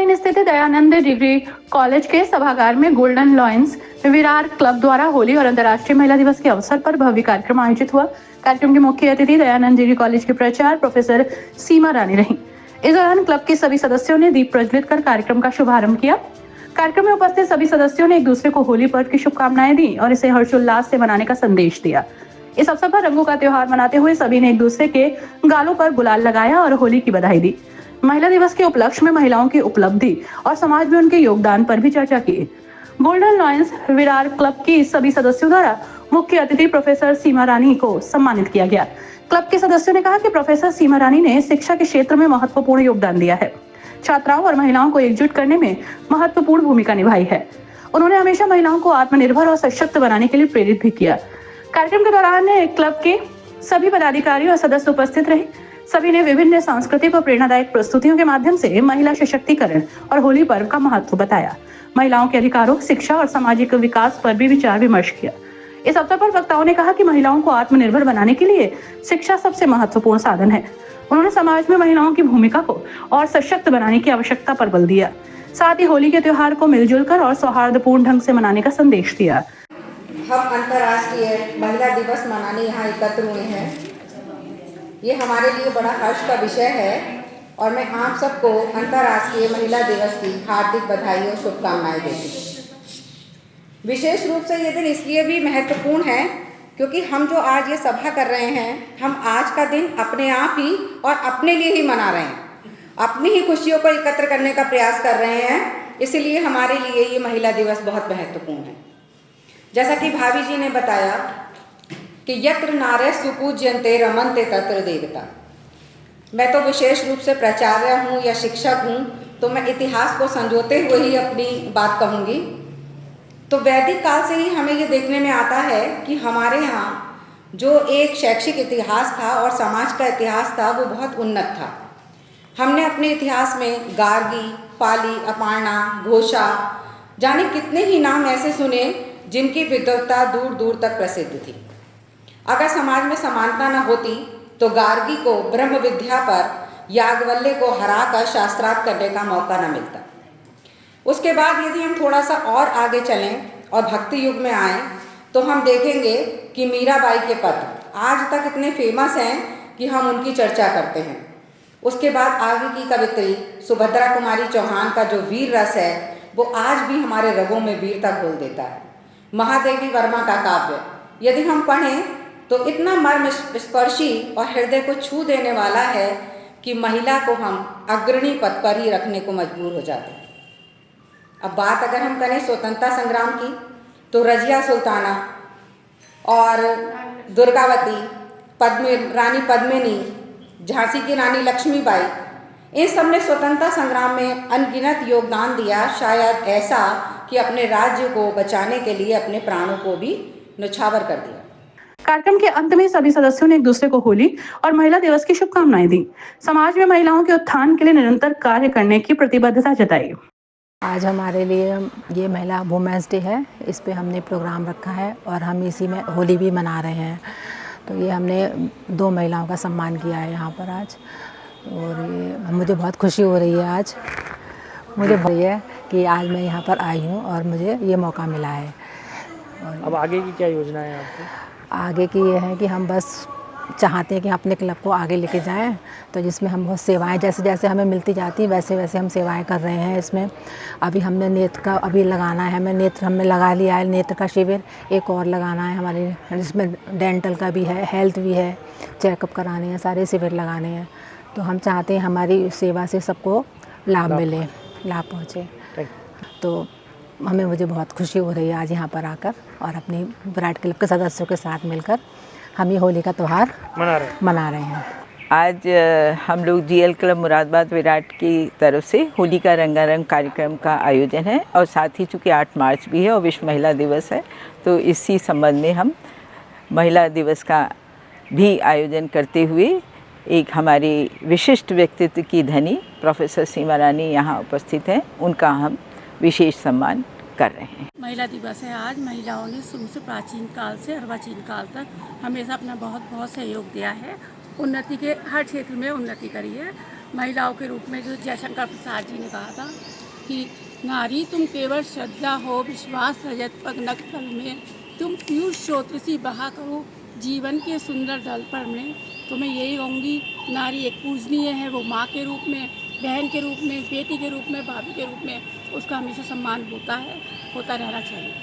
Line स्थित Dayanand degree college के सभागार में गोल्डन लॉयंस विरार क्लब द्वारा होली और अंतर्राष्ट्रीय महिला दिवस के अवसर पर भव्य कार्यक्रम आयोजित हुआ। कार्यक्रम के मुख्य अतिथि दयानंद डिग्री कॉलेज के प्राचार्य प्रोफेसर सीमा रानी रही। इस दौरान क्लब के सभी सदस्यों ने दीप प्रज्वलित कर कार्यक्रम का शुभारंभ किया। कार्यक्रम में उपस्थित सभी सदस्यों ने एक दूसरे को होली पर्व की शुभकामनाएं दी और इसे हर्षोल्लास से मनाने का संदेश दिया। इस अवसर पर रंगों का त्योहार मनाते हुए सभी ने एक दूसरे के गालों पर गुलाल लगाया और होली की बधाई दी। महिला दिवस के उपलक्ष्य में महिलाओं की उपलब्धि और समाज में उनके योगदान पर भी चर्चा की। गोल्डन लॉयंस विरार क्लब की सभी सदस्यों द्वारा मुख्य अतिथि प्रोफेसर सीमा रानी को सम्मानित किया गया। क्लब के सदस्यों ने कहा कि प्रोफेसर सीमा रानी ने शिक्षा के क्षेत्र में महत्वपूर्ण योगदान दिया है, छात्राओं और महिलाओं को एकजुट करने में महत्वपूर्ण भूमिका निभाई है। उन्होंने हमेशा महिलाओं को आत्मनिर्भर और सशक्त बनाने के लिए प्रेरित भी किया। कार्यक्रम के दौरान क्लब के सभी पदाधिकारी और सदस्य उपस्थित रहे। सभी ने विभिन्न सांस्कृतिक और प्रेरणादायक प्रस्तुतियों के माध्यम से महिला सशक्तिकरण और होली पर्व का महत्व बताया। महिलाओं के अधिकारों, शिक्षा और सामाजिक विकास पर भी विचार विमर्श किया। इस अवसर पर वक्ताओं ने कहा कि महिलाओं को आत्मनिर्भर बनाने के लिए शिक्षा सबसे महत्वपूर्ण साधन है। उन्होंने समाज में महिलाओं की भूमिका को और सशक्त बनाने की आवश्यकता पर बल दिया। साथ ही होली के त्योहार को मिलजुल कर और सौहार्दपूर्ण ढंग से मनाने का संदेश दिया। हम अंतर्राष्ट्रीय महिला दिवस मनाने यहाँ एकत्र हुए हैं। ये हमारे लिए बड़ा हर्ष का विषय है और मैं आप सबको अंतर्राष्ट्रीय महिला दिवस की हार्दिक बधाई और शुभकामनाएं देती हूँ। विशेष रूप से ये दिन इसलिए भी महत्वपूर्ण है क्योंकि हम जो आज ये सभा कर रहे हैं, हम आज का दिन अपने आप ही और अपने लिए ही मना रहे हैं, अपनी ही खुशियों को एकत्र करने का प्रयास कर रहे हैं। इसलिए हमारे लिए ये महिला दिवस बहुत महत्वपूर्ण है। जैसा कि भाभी जी ने बताया कि यत्र नार्यः सुपूज्यन्ते रमन्ते तत्र देवता। मैं तो विशेष रूप से प्राचार्य हूँ या शिक्षक हूँ, तो मैं इतिहास को संजोते हुए ही अपनी बात कहूँगी। तो वैदिक काल से ही हमें ये देखने में आता है कि हमारे यहाँ जो एक शैक्षिक इतिहास था और समाज का इतिहास था, वो बहुत उन्नत था। हमने अपने इतिहास में गार्गी, पाली, अपार्णा, घोषा, जाने कितने ही नाम ऐसे सुने जिनकी विद्वत्ता दूर दूर तक प्रसिद्ध थी। अगर समाज में समानता न होती तो गार्गी को ब्रह्म विद्या पर याज्ञवल्क्य को हराकर शास्त्रार्थ करने का मौका न मिलता। उसके बाद यदि हम थोड़ा सा और आगे चलें और भक्ति युग में आएँ तो हम देखेंगे कि मीराबाई के पत्र आज तक इतने फेमस हैं कि हम उनकी चर्चा करते हैं। उसके बाद आगे की कवित्री सुभद्रा कुमारी चौहान का जो वीर रस है, वो आज भी हमारे रगों में वीरता घोल देता है। महादेवी वर्मा का काव्य यदि हम पढ़ें तो इतना मर्म स्पर्शी और हृदय को छू देने वाला है कि महिला को हम अग्रणी पद पर ही रखने को मजबूर हो जाते हैं। अब बात अगर हम करें स्वतंत्रता संग्राम की, तो रजिया सुल्ताना और दुर्गावती, रानी पद्मिनी, झांसी की रानी लक्ष्मीबाई, इन सब ने स्वतंत्रता संग्राम में अनगिनत योगदान दिया। शायद ऐसा कि अपने राज्य को बचाने के लिए अपने प्राणों को भी न्यौछावर कर दिया। कार्यक्रम के अंत में सभी सदस्यों ने एक दूसरे को होली और महिला दिवस की शुभकामनाएं दी। समाज में महिलाओं के उत्थान के लिए निरंतर कार्य करने की प्रतिबद्धता जताई। आज हमारे लिए ये महिला वुमेंस डे है, इस पे हमने प्रोग्राम रखा है और हम इसी में होली भी मना रहे हैं। तो ये हमने 2 महिलाओं का सम्मान किया है यहाँ पर आज, और ये मुझे बहुत खुशी हो रही है। आज मुझे भई है कि आज मैं यहाँ पर आई हूँ और मुझे ये मौका मिला है। और अब आगे की क्या योजना है आपकी? आगे की ये है कि हम बस चाहते हैं कि अपने क्लब को आगे लेके जाएं, तो जिसमें हम बहुत सेवाएं जैसे जैसे हमें मिलती जाती वैसे वैसे हम सेवाएं कर रहे हैं। इसमें अभी हमने नेत्र का अभी लगाना है, नेत्र हमने लगा लिया है, नेत्र का शिविर एक और लगाना है हमारे, जिसमें डेंटल का भी है, हेल्थ भी है, चेकअप कराने हैं, सारे शिविर लगाने हैं। तो हम चाहते हैं हमारी सेवा से सबको लाभ मिले, लाभ पहुँचे। तो मुझे बहुत खुशी हो रही है आज यहाँ पर आकर और अपनी विराट क्लब के सदस्यों के साथ मिलकर हम ये होली का त्यौहार मना रहे हैं। आज हम लोग जीएल क्लब मुरादाबाद विराट की तरफ से होली का रंगारंग कार्यक्रम का आयोजन है, और साथ ही चूँकि 8 मार्च भी है और विश्व महिला दिवस है, तो इसी संबंध में हम महिला दिवस का भी आयोजन करते हुए एक हमारी विशिष्ट व्यक्तित्व की धनी प्रोफेसर सीमा रानी यहाँ उपस्थित हैं, उनका हम विशेष सम्मान कर रहे हैं। महिला दिवस है आज। महिलाओं ने शुरू से प्राचीन काल से अर्वाचीन काल तक हमेशा अपना बहुत बहुत सहयोग दिया है। उन्नति के हर क्षेत्र में उन्नति करी है। महिलाओं के रूप में जो जयशंकर प्रसाद जी ने कहा था कि नारी तुम केवल श्रद्धा हो विश्वास रजत पग नख तल में, तुम पीयूष श्रोत्रसी बहा करो जीवन के सुंदर दल पर में। तो मैं यही कहूँगी, नारी एक पूजनीय है, वो माँ के रूप में, बहन के रूप में, बेटी के रूप में, भाभी के रूप में उसका हमेशा सम्मान होता है, होता रहना चाहिए।